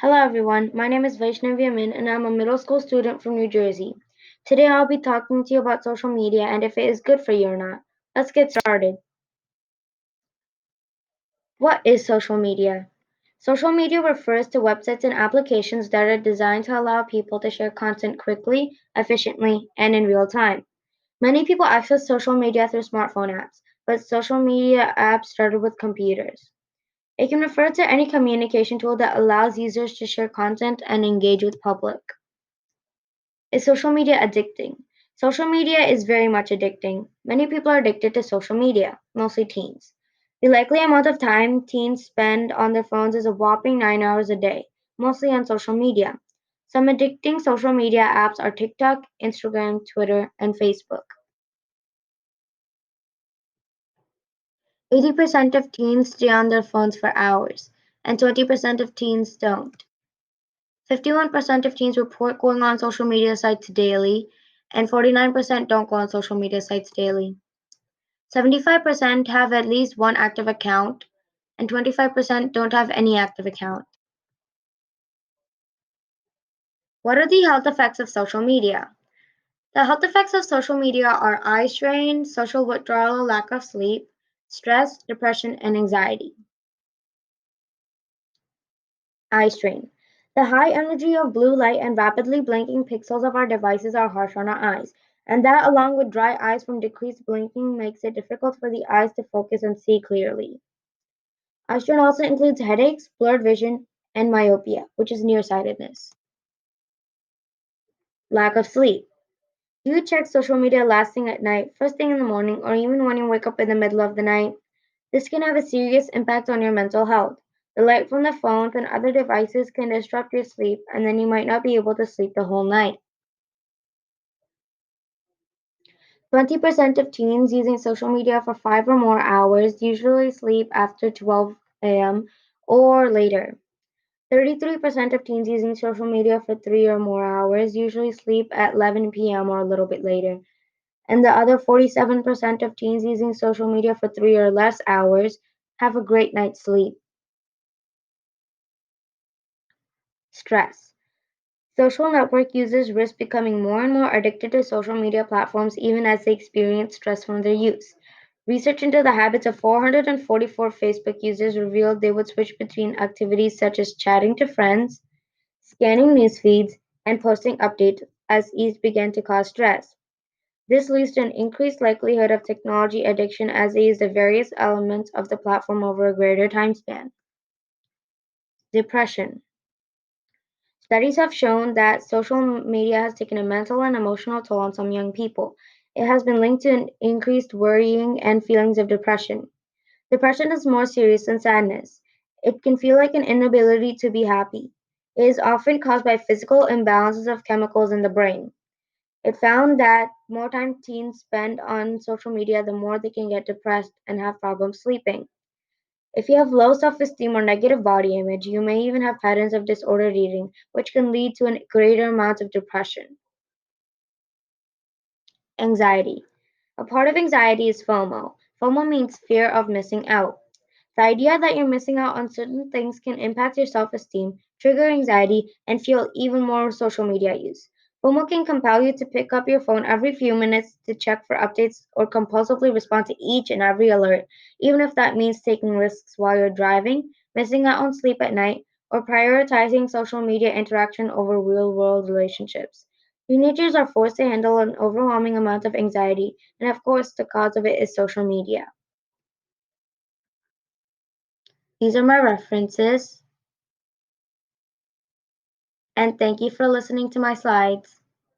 Hello everyone, my name is Vaishnavi Amin and I'm a middle school student from New Jersey. Today I'll be talking to you about social media and if it is good for you or not. Let's get started. What is social media? Social media refers to websites and applications that are designed to allow people to share content quickly, efficiently, and in real time. Many people access social media through smartphone apps, but social media apps started with computers. It can refer to any communication tool that allows users to share content and engage with public. Is social media addicting? Social media is very much addicting. Many people are addicted to social media, mostly teens. The likely amount of time teens spend on their phones is a whopping 9 hours a day, mostly on social media. Some addicting social media apps are TikTok, Instagram, Twitter, and Facebook. 80% of teens stay on their phones for hours, and 20% of teens don't. 51% of teens report going on social media sites daily, and 49% don't go on social media sites daily. 75% have at least one active account, and 25% don't have any active account. What are the health effects of social media? The health effects of social media are eye strain, social withdrawal, lack of sleep, stress, depression, and anxiety. Eye strain. The high energy of blue light and rapidly blinking pixels of our devices are harsh on our eyes, and that, along with dry eyes from decreased blinking, makes it difficult for the eyes to focus and see clearly. Eye strain also includes headaches, blurred vision, and myopia, which is nearsightedness. Lack of sleep. Do you check social media last thing at night, first thing in the morning, or even when you wake up in the middle of the night? This can have a serious impact on your mental health. The light from the phones and other devices can disrupt your sleep, and then you might not be able to sleep the whole night. 20% of teens using social media for 5 or more hours usually sleep after 12 a.m. or later. 33% of teens using social media for 3 or more hours usually sleep at 11 p.m. or a little bit later. And the other 47% of teens using social media for 3 or less hours have a great night's sleep. Stress. Social network users risk becoming more and more addicted to social media platforms even as they experience stress from their use. Research into the habits of 444 Facebook users revealed they would switch between activities such as chatting to friends, scanning news feeds, and posting updates as each began to cause stress. This leads to an increased likelihood of technology addiction as they use the various elements of the platform over a greater time span. Depression. Studies have shown that social media has taken a mental and emotional toll on some young people. It has been linked to an increased worrying and feelings of depression. Depression is more serious than sadness. It can feel like an inability to be happy. It is often caused by physical imbalances of chemicals in the brain. It found that more time teens spend on social media, the more they can get depressed and have problems sleeping. If you have low self-esteem or negative body image, you may even have patterns of disordered eating, which can lead to a greater amount of depression. Anxiety. A part of anxiety is FOMO. FOMO means fear of missing out. The idea that you're missing out on certain things can impact your self-esteem, trigger anxiety, and fuel even more social media use. FOMO can compel you to pick up your phone every few minutes to check for updates or compulsively respond to each and every alert, even if that means taking risks while you're driving, missing out on sleep at night, or prioritizing social media interaction over real-world relationships. Teenagers are forced to handle an overwhelming amount of anxiety, and of course, the cause of it is social media. These are my references, and thank you for listening to my slides.